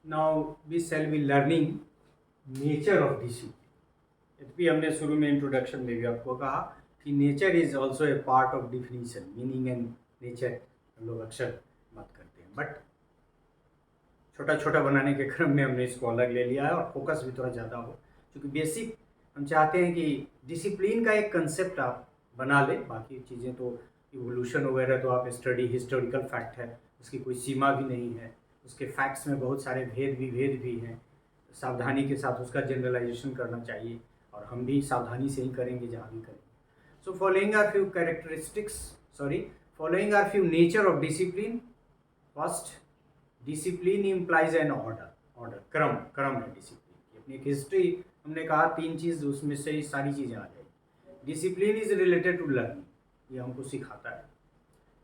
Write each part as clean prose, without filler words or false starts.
Now we shall be learning nature of discipline. यद्यपि हमने शुरू में इंट्रोडक्शन में भी आपको कहा कि nature is also a part of definition, meaning and nature हम लोग अक्सर बात करते हैं, बट छोटा छोटा बनाने के क्रम में हमने इसको अलग ले लिया है और फोकस भी थोड़ा ज़्यादा हो, क्योंकि बेसिक हम चाहते हैं कि डिसिप्लिन का एक कंसेप्ट आप बना लें। बाकी चीज़ें तो इवोल्यूशन वगैरह तो आप स्टडी हिस्टोरिकल फैक्ट है, उसकी कोई सीमा भी नहीं है, उसके फैक्ट्स में बहुत सारे भेद भी हैं। सावधानी के साथ उसका जनरलाइजेशन करना चाहिए और हम भी सावधानी से ही करेंगे जहाँ भी करेंगे। So following are few characteristics following are few nature of discipline. First, discipline implies an order क्रम है डिसिप्लिन की। अपनी एक हिस्ट्री हमने कहा 3 चीज़, उसमें से सारी चीज़ें आ जाएगी। Discipline is related to learning, ये हमको सिखाता है।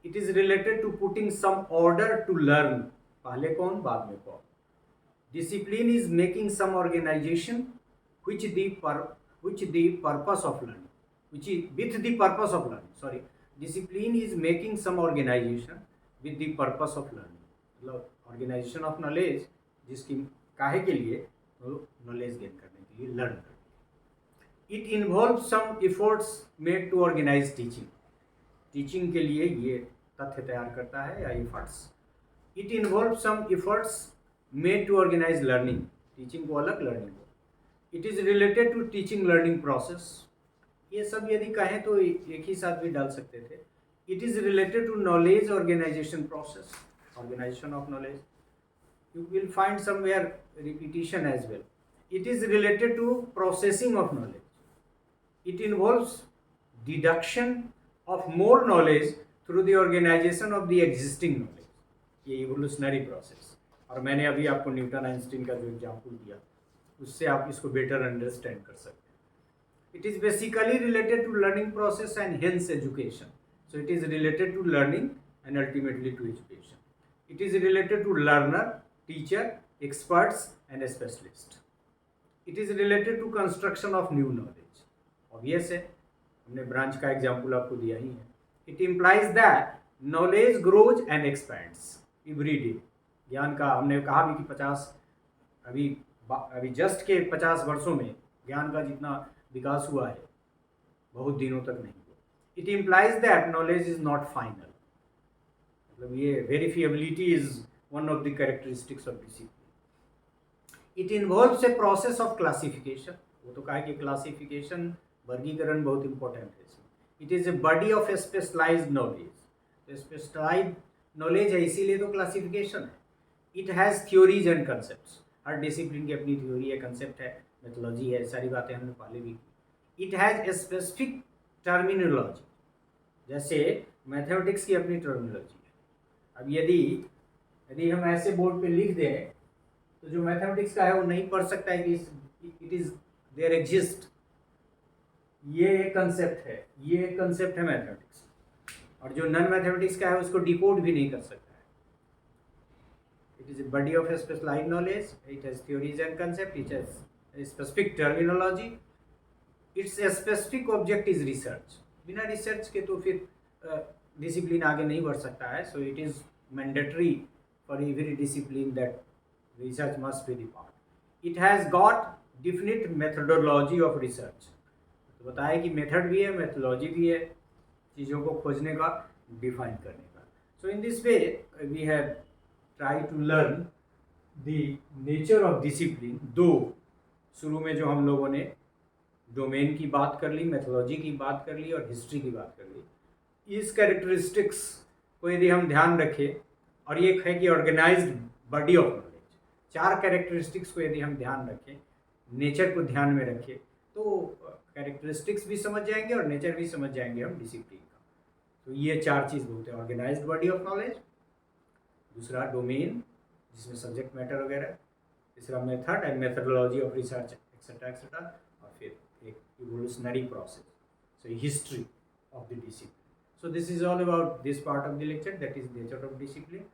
It is related to putting some order to learn, पहले कौन बाद में कौन। Discipline is making some organization which the purpose of learning, which is with the purpose of learning. Sorry, discipline is making some organization with the purpose of learning. मतलब organization of knowledge जिसकी काहे के लिए, knowledge gain करने के लिए, learn करने। It involves some efforts made to organize teaching. Teaching के लिए ये तथ्य तैयार करता है या efforts. It involves some efforts made to organize learning, teaching को अलग, लर्निंग को। It is related to teaching learning process, ये सब यदि कहें तो एक ही साथ भी डाल सकते थे। It is related to knowledge organisation process, organisation of knowledge, you will find somewhere repetition as well. It is related to processing of knowledge, it involves deduction of more knowledge through the organisation of the existing knowledge, ये evolutionary process. और मैंने अभी आपको Newton Einstein का जो example दिया, उससे आप इसको बेटर अंडरस्टैंड कर सकते हैं। It is basically related to learning process and hence education. So it is related to learning and ultimately to education. It is related to learner, teacher, experts and specialist. It is related to construction of new knowledge, obvious है, हमने branch का example आपको दिया ही है। It implies that knowledge grows and expands every day. ज्ञान का हमने कहा भी कि 50 अभी जस्ट के 50 वर्षों में ज्ञान का जितना विकास हुआ है बहुत दिनों तक नहीं हुआ। It implies that knowledge is not final, मतलब ये verifiability is one of the characteristics of discipline. It involves a process of classification, वो तो कहा कि क्लासिफिकेशन, वर्गीकरण बहुत इंपॉर्टेंट है इसमें। It is a body of specialised knowledge, specialised knowledge है इसीलिए तो क्लासिफिकेशन है। It has theories and concept, हर डिसिप्लिन की अपनी थ्योरी है, कंसेप्ट है, मेथोलॉजी है, सारी बातें हमने पहले भी की। It has a specific terminology, जैसे मैथमेटिक्स की अपनी टर्मिनोलॉजी है। अब यदि हम ऐसे बोर्ड पे लिख दें तो जो मैथमेटिक्स का है वो नहीं पढ़ सकता है कि इट इज़ देयर एग्जिस्ट, ये एक कंसेप्ट है, ये एक कंसेप्ट है मैथमेटिक्स, और जो नॉन मैथमेटिक्स का है उसको डिकोड भी नहीं कर सकता। It is a body of a specialized knowledge. It has theories and concepts. It has a specific terminology. Its a specific object is research. बिना रिसर्च के तो फिर डिसिप्लिन आगे नहीं बढ़ सकता है। So it is mandatory for every discipline that research must be the part. It has got definite methodology of research. तो बताया कि मेथड भी है, मेथोलॉजी भी है, चीज़ों को खोजने का, डिफाइन करने का। So in this way we have try to learn the nature of discipline। दो शुरू में जो हम लोगों ने डोमेन की बात कर ली, मेथोलॉजी की बात कर ली और हिस्ट्री की बात कर ली, इस कैरेक्टरिस्टिक्स को यदि हम ध्यान रखें, और ये है कि organised body of knowledge, 4 characteristics को यदि हम ध्यान रखें, नेचर को ध्यान में रखें, तो कैरेक्टरिस्टिक्स भी समझ जाएंगे और नेचर भी समझ जाएंगे हम डिसिप्लिन का। तो ये 4 चीज़ बहुत है, ऑर्गेनाइज्ड बॉडी ऑफ नॉलेज, दूसरा डोमेन जिसमें सब्जेक्ट मैटर वगैरह, तीसरा method and methodology of research etcetera, और फिर एक evolutionary process, so history of the discipline. So this is all about this part of the lecture, that is nature of discipline.